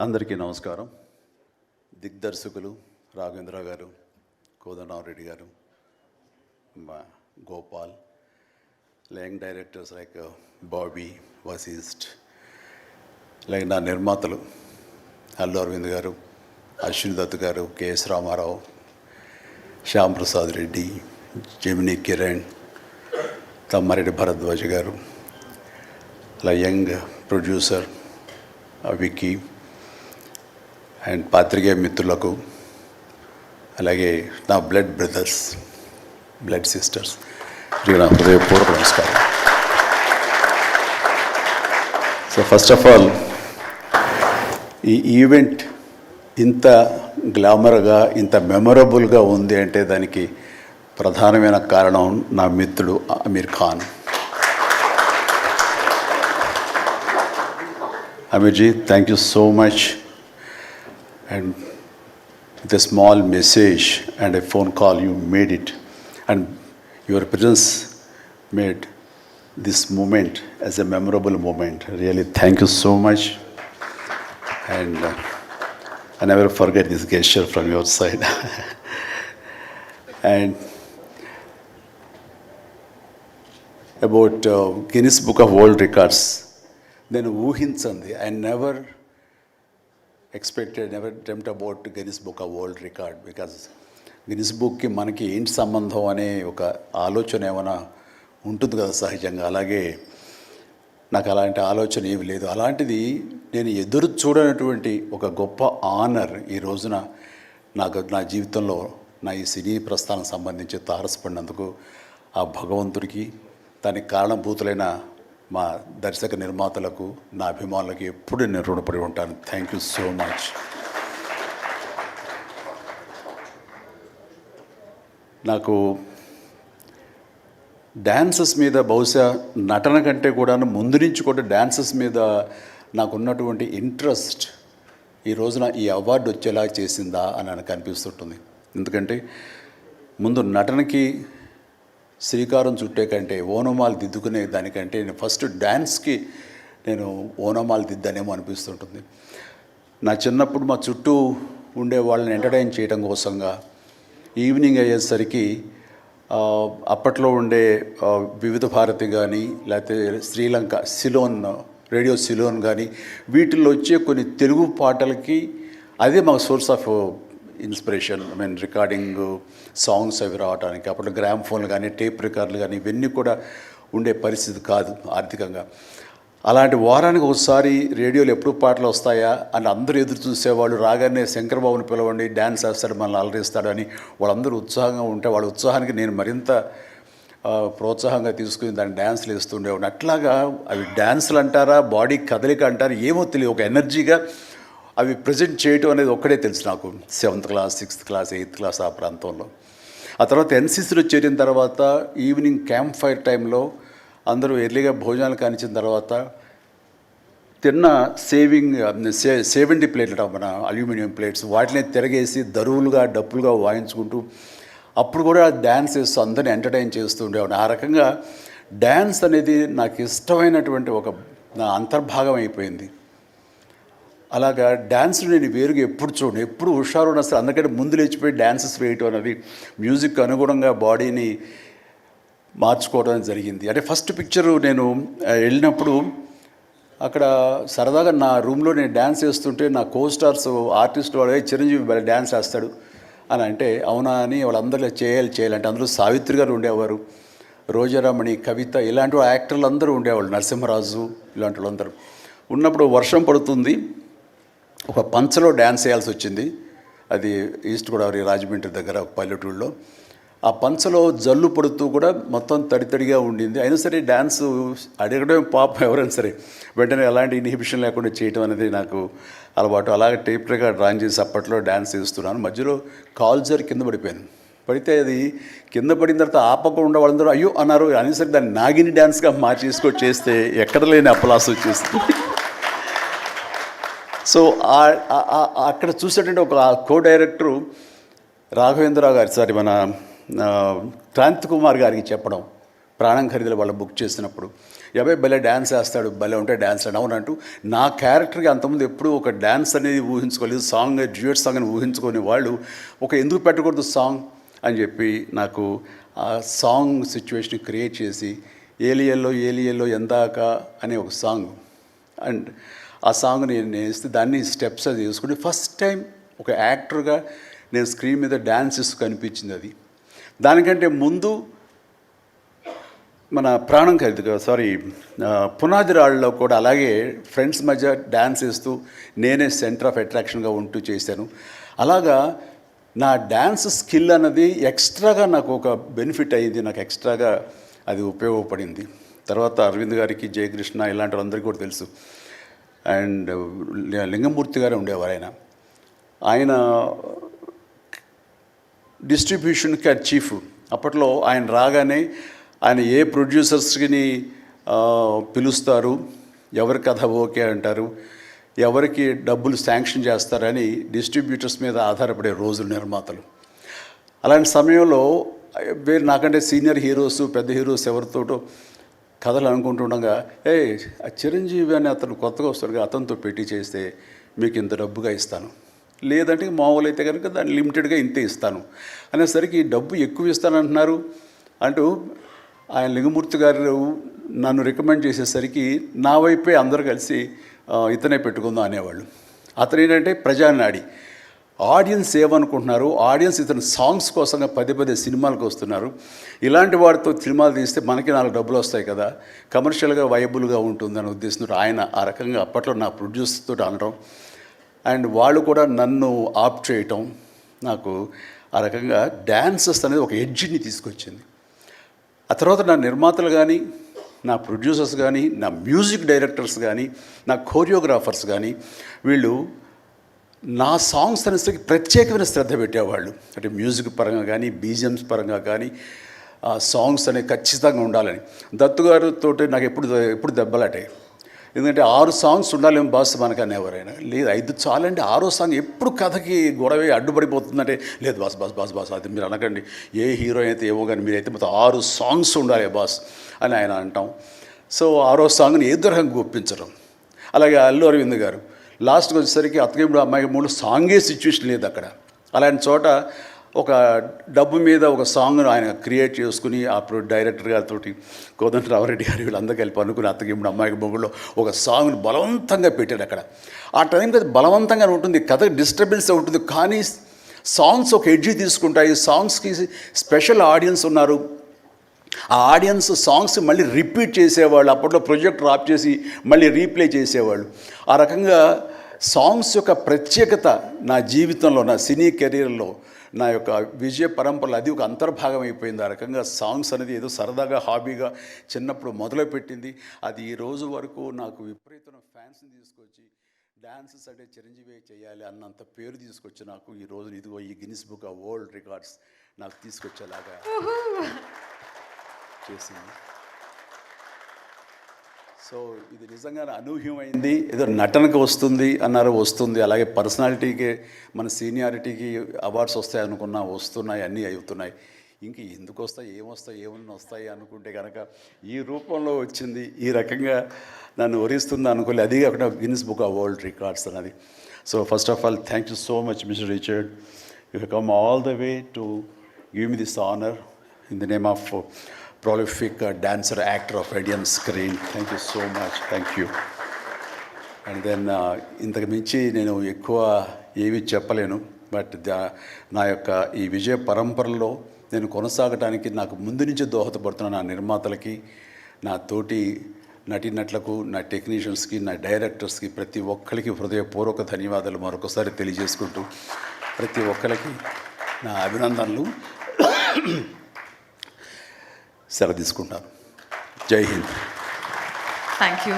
అందరికీ నమస్కారం. దిగ్దర్శకులు రాఘవేంద్ర గారు, కోదండరామరెడ్డి గారు, Gopal, young directors like Bobby, Vasishta, like నా నిర్మాతలు అల్లు అరవింద్ గారు, అశ్విని దత్ గారు, కెఎస్ రామారావు, శ్యామ్ ప్రసాద్ రెడ్డి, జెమినీ కిరణ్, తమ్మారెడ్డి భరద్వాజ్ గారు, అలా యంగ్ ప్రొడ్యూసర్ విక్కీ అండ్ పాత్రికేయ మిత్రులకు, అలాగే నా బ్లడ్ బ్రదర్స్, బ్లడ్ సిస్టర్స్, నా హృదయపూర్వక నమస్కారం. సో ఫస్ట్ ఆఫ్ ఆల్ ఈ ఈవెంట్ ఇంత గ్లామర్గా, ఇంత మెమొరబుల్గా ఉంది అంటే దానికి ప్రధానమైన కారణం నా మిత్రుడు అమీర్ ఖాన్. అమీర్జీ, thank you so much. And with a small message and a phone call, you made it. And your presence made this moment as a memorable moment. Really, thank you so much. And I never forget this gesture from your side. And about Guinness Book of World Records, then ఊహించండి. I never expected, never dreamt about Guinness book of world record, because Guinness బుక్కి మనకి ఏంటి సంబంధం అనే ఒక ఆలోచన ఏమైనా ఉంటుంది కదా సహజంగా. అలాగే నాకు అలాంటి ఆలోచన ఏమి లేదు. అలాంటిది నేను ఎదురు చూడనటువంటి ఒక గొప్ప ఆనర్ ఈ రోజున నాకు నా జీవితంలో నా ఈ సినీ ప్రస్థానం సంబంధించి తారసపడినందుకు ఆ భగవంతుడికి, దానికి కారణభూతులైన మా దర్శక నిర్మాతలకు, నా అభిమానులకు ఎప్పుడు నేను రుణపడి ఉంటాను. Thank you so much. నాకు డ్యాన్సెస్ మీద, బహుశా నటన కంటే కూడా ముందు నుంచి కూడా డ్యాన్సెస్ మీద నాకున్నటువంటి ఇంట్రెస్ట్ ఈ రోజున ఈ అవార్డు వచ్చేలా చేసిందా అని నాకు అనిపిస్తుంటుంది. ఎందుకంటే ముందు నటనకి శ్రీకారం చుట్టే కంటే, ఓనమాలు దిద్దుకునే దానికంటే నేను ఫస్ట్ డ్యాన్స్కి నేను ఓనమాలు దిద్దానేమో అనిపిస్తుంటుంది. నా చిన్నప్పుడు మా చుట్టూ ఉండే వాళ్ళని ఎంటర్టైన్ చేయడం కోసంగా ఈవినింగ్ అయ్యేసరికి అప్పట్లో ఉండే వివిధ భారతి కానీ, లేకపోతే శ్రీలంక సిలోన్, రేడియో సిలోన్ కానీ, వీటిల్లో వచ్చే కొన్ని తెలుగు పాటలకి అదే మాకు source of inspiration. I mean recording songs అవి రావడానికి. అప్పుడు గ్రామ్ ఫోన్లు కానీ, టేప్ రికార్డులు కానీ ఇవన్నీ కూడా ఉండే పరిస్థితి కాదు ఆర్థికంగా. అలాంటి వారానికి ఒకసారి రేడియోలో ఎప్పుడు పాటలు వస్తాయా అని అందరూ ఎదురు చూసేవాళ్ళు. రాగానే శంకర్బాబుని పిలవండి, డ్యాన్స్ వేస్తాడు, మనల్ని అలరిస్తాడు అని వాళ్ళందరూ ఉత్సాహంగా ఉంటే, వాళ్ళ ఉత్సాహానికి నేను మరింత ప్రోత్సాహంగా తీసుకుని దాన్ని డ్యాన్స్లు వేస్తుండేవాడిని. అట్లాగా అవి డ్యాన్సులు అంటారా, బాడీ కదలిక అంటారా ఏమో తెలియదు, ఒక ఎనర్జీగా అవి ప్రజెంట్ చేయటం అనేది ఒక్కడే తెలుసు నాకు. 7th class, 6th class, 8th class ఆ ప్రాంతంలో. ఆ తర్వాత ఎన్సీసీలో చేరిన తర్వాత ఈవినింగ్ క్యాంప్ ఫైర్ టైంలో అందరూ ఎర్లీగా భోజనాలు కానిచ్చిన తర్వాత తిన్న 70 ప్లేట్లు మన అల్యూమినియం ప్లేట్స్, వాటిని తిరగేసి దరువులుగా, డప్పులుగా వాయించుకుంటూ అప్పుడు కూడా డ్యాన్స్ వేస్తూ అందరిని ఎంటర్టైన్ చేస్తూ ఉండేవాడు. ఆ రకంగా డ్యాన్స్ అనేది నాకు ఇష్టమైనటువంటి ఒక నా అంతర్భాగం అయిపోయింది. అలాగా డ్యాన్స్ నేను వేరుగా ఎప్పుడు చూడను, ఎప్పుడు హుషారు అసలు అందుకంటే ముందు లేచిపోయి డ్యాన్సెస్ వేయటం అనేది, మ్యూజిక్ అనుగుణంగా బాడీని మార్చుకోవడం జరిగింది. అంటే ఫస్ట్ పిక్చరు నేను వెళ్ళినప్పుడు అక్కడ సరదాగా నా రూమ్లో నేను డ్యాన్స్ వేస్తుంటే నా కో స్టార్స్ ఆర్టిస్ట్ వాడు చిరంజీవి డ్యాన్స్ వేస్తాడు అని అంటే, అవునా అని వాళ్ళందరూ చేయాలంటే అందులో సావిత్రి గారు ఉండేవారు, రోజారామణి, కవిత, ఇలాంటి యాక్టర్లు అందరూ ఉండేవాళ్ళు, నరసింహరాజు, ఇలాంటి వాళ్ళందరూ ఉన్నప్పుడు వర్షం పడుతుంది. ఒక పంచలో డ్యాన్స్ వేయాల్సి వచ్చింది. అది ఈస్ట్ గోదావరి రాజమండ్రి దగ్గర ఒక పల్లెటూళ్ళలో. ఆ పంచలో జల్లు పడుతూ కూడా మొత్తం తడితడిగా ఉండింది. అయినా సరే డ్యాన్స్ అడగడం పాపం ఎవరైనా సరే వెంటనే ఎలాంటి ఇన్హిబిషన్ లేకుండా చేయటం అనేది నాకు అలవాటు. అలాగే టేప్ రికార్డ్ డ్రాయింగ్ చేసి అప్పట్లో డ్యాన్స్ చేస్తున్నాను. మధ్యలో కాల్ జారి కింద పడిపోయాను. పడితే అది కింద పడిన తర్వాత ఆపకుండా వాళ్ళందరూ అయ్యో అన్నారు. అయినా సరే దాన్ని నాగిని డ్యాన్స్గా మార్చేసుకొని చేస్తే ఎక్కడ లేని అప్పలాస్ వచ్చేస్తుంది. సో అక్కడ చూసేటంటే ఒక కో డైరెక్టరు రాఘవేంద్రరావు గారు, మన క్రాంతి కుమార్ గారికి చెప్పడం, ప్రాణం ఖరీదులు వాళ్ళు బుక్ చేసినప్పుడు ఈ అబ్బాయి భలే డ్యాన్స్ వేస్తాడు, భలే ఉంటాయి డ్యాన్స్ అని అవునంటూ నా క్యారెక్టర్కి అంతకుముందు ఎప్పుడూ ఒక డ్యాన్స్ అనేది ఊహించుకోలేదు, సాంగ్ డ్యూయట్ సాంగ్ అని ఊహించుకునే వాళ్ళు ఒక ఎందుకు పెట్టకూడదు సాంగ్ అని చెప్పి నాకు ఆ సాంగ్ సిచ్యువేషన్ క్రియేట్ చేసి ఏలియల్లో ఎందాక అనే ఒక సాంగ్ అండ్ ఆ సాంగ్ నేను వేస్తే దాన్ని స్టెప్స్ అది వేసుకుని ఫస్ట్ టైం ఒక యాక్టర్గా నేను స్క్రీన్ మీద డ్యాన్స్ చేస్తూ కనిపించింది. అది దానికంటే ముందు మన ప్రాణం ఖరీదు పునాది రాళ్ళలో కూడా అలాగే ఫ్రెండ్స్ మధ్య డ్యాన్స్ వేస్తూ నేనే సెంటర్ ఆఫ్ అట్రాక్షన్గా ఉంటూ చేశాను. అలాగా నా డ్యాన్స్ స్కిల్ అన్నది ఎక్స్ట్రాగా నాకు ఒక బెనిఫిట్ అయ్యింది, నాకు ఎక్స్ట్రాగా అది ఉపయోగపడింది. తర్వాత అరవింద్ గారికి, జయకృష్ణ ఇలాంటి వాళ్ళందరికీ కూడా తెలుసు. అండ్ లింగమూర్తి గారు ఉండేవారు, ఆయన డిస్ట్రిబ్యూషన్కి చీఫ్. అప్పట్లో ఆయన రాగానే ఆయన ఏ ప్రొడ్యూసర్స్ని పిలుస్తారు, ఎవరి కథ ఓకే అంటారు, ఎవరికి డబ్బులు శాంక్షన్ చేస్తారని డిస్ట్రిబ్యూటర్స్ మీద ఆధారపడే రోజులు నిర్మాతలు. అలాంటి సమయంలో వేరు నాకంటే సీనియర్ హీరోస్, పెద్ద హీరోస్ ఎవరితోటో కథలు అనుకుంటుండగా చిరంజీవి అని అతను కొత్తగా వస్తాడుగా, అతనితో పెట్టి చేస్తే మీకు ఇంత డబ్బుగా ఇస్తాను, లేదంటే మామూలు అయితే కనుక దాన్ని లిమిటెడ్గా ఇంతే ఇస్తాను అనేసరికి డబ్బు ఎక్కువ ఇస్తానంటున్నారు అంటూ ఆయన లింగమూర్తి గారు నన్ను రికమెండ్ చేసేసరికి నా వైపే అందరూ కలిసి ఇతనే పెట్టుకుందాం అనేవాళ్ళు. అతను ఏంటంటే ప్రజానాడి, ఆడియన్స్ ఏమనుకుంటున్నారు, ఆడియన్స్ ఇతను సాంగ్స్ కోసంగా పదే సినిమాలకు వస్తున్నారు, ఇలాంటి వాడితో సినిమాలు తీస్తే మనకి 4 డబ్బులు వస్తాయి కదా, కమర్షియల్గా వైబుల్గా ఉంటుందని ఉద్దేశంతో ఆయన ఆ రకంగా అప్పట్లో నా ప్రొడ్యూసర్తో అనడం అండ్ వాళ్ళు కూడా నన్ను ఆప్ చేయటం నాకు ఆ రకంగా డ్యాన్సెస్ అనేది ఒక ఎడ్జిని తీసుకొచ్చింది. ఆ తర్వాత నా నిర్మాతలు కానీ, నా ప్రొడ్యూసర్స్ కానీ, నా మ్యూజిక్ డైరెక్టర్స్ కానీ, నా కోరియోగ్రాఫర్స్ కానీ వీళ్ళు నా సాంగ్స్ అనేసరికి ప్రత్యేకమైన శ్రద్ధ పెట్టేవాళ్ళు. అంటే మ్యూజిక్ పరంగా కానీ, బీజిఎమ్స్ పరంగా కానీ సాంగ్స్ అనేవి ఖచ్చితంగా ఉండాలని. దత్తు గారితో నాకు ఎప్పుడు దెబ్బలాటే, ఎందుకంటే 6 సాంగ్స్ ఉండాలేమో బాస్ మనకు అనేవారైనా, లేదు 5 చాలండి, 6వ సాంగ్ ఎప్పుడు కథకి గొడవ అడ్డుపడిపోతుందంటే, లేదు బాస్ అది మీరు అనకండి, ఏ హీరో అయితే ఏమో కానీ మీరైతే మొత్తం 6 సాంగ్స్ ఉండాలి బాస్ అని ఆయన అంటాం. సో 6వ సాంగ్ని ఏదో రకంగా ఒప్పించడం. అలాగే అల్లు అరవింద్ గారు లాస్ట్కి వచ్చేసరికి అత్తగేముడు అమ్మాయికి 3 సాంగే సిచ్యువేషన్ లేదు అక్కడ. అలాంటి చోట ఒక డబ్బు మీద ఒక సాంగ్ను ఆయన క్రియేట్ చేసుకుని ఆ డైరెక్టర్ గారితో కోదండరామరెడ్డి గారు వీళ్ళందరూ కలిపి అనుకుని అత్తగేముడు అమ్మాయికి మొగుల్లో ఒక సాంగ్ను బలవంతంగా పెట్టాడు అక్కడ. ఆ టైంకి అది బలవంతంగానే ఉంటుంది, కథ డిస్టర్బెన్స్ ఉంటుంది, కానీ సాంగ్స్ ఒక ఎడ్జి తీసుకుంటాయి. సాంగ్స్కి స్పెషల్ ఆడియన్స్ ఉన్నారు. ఆ ఆడియన్స్ సాంగ్స్ మళ్ళీ రిపీట్ చేసేవాళ్ళు. అప్పట్లో ప్రొజెక్టర్ ఆఫ్ చేసి మళ్ళీ రీప్లే చేసేవాళ్ళు. ఆ రకంగా సాంగ్స్ యొక్క ప్రత్యేకత నా జీవితంలో, నా సినీ కెరీర్లో, నా యొక్క విజయ పరంపరలో అది ఒక అంతర్భాగం అయిపోయింది. ఆ రకంగా సాంగ్స్ అనేది ఏదో సరదాగా హాబీగా చిన్నప్పుడు మొదలుపెట్టింది. అది ఈ రోజు వరకు నాకు విపరీతమైన ఫ్యాన్స్ని తీసుకొచ్చి డ్యాన్సెస్ అంటే చిరంజీవి చేయాలి అన్నంత పేరు తీసుకొచ్చి నాకు ఈ రోజు ఇదిగో ఈ Guinness book of world records నాకు తీసుకొచ్చేలాగా చేసింది. సో ఇది నిజంగా అనూహ్యమైంది. ఏదో నటనకు వస్తుంది అన్నారు, వస్తుంది. అలాగే పర్సనాలిటీకి, మన సీనియారిటీకి అవార్డ్స్ వస్తాయి అనుకున్నా వస్తున్నాయి, అన్నీ అవుతున్నాయి. ఇంక ఎందుకు వస్తాయి, ఏమన్నా వస్తాయి అనుకుంటే కనుక ఈ రూపంలో వచ్చింది. ఈ రకంగా నన్ను వరిస్తుంది అనుకోలే. అది కాకుండా Guinness book of world records అన్నది. So first of all thank you so much mister Richard. You have come all the way to give me this honour in the name of prolific dancer, actor of Indian screen. Thank you so much. Thank you. And then ఇంతకు మించి నేను ఎక్కువ ఏవి చెప్పలేను. But నా యొక్క ఈ విజయ పరంపరలో నేను కొనసాగడానికి నాకు ముందు నుంచి దోహదపడుతున్న నా నిర్మాతలకి, నా తోటి నటీనటులకు, నా టెక్నీషియన్స్కి, నా డైరెక్టర్స్కి, ప్రతి ఒక్కరికి హృదయపూర్వక ధన్యవాదాలు మరొకసారి తెలియజేసుకుంటూ ప్రతి ఒక్కరికి నా అభినందనలు సెలవు తీసుకుంటాను. జై హింద్. Thank you.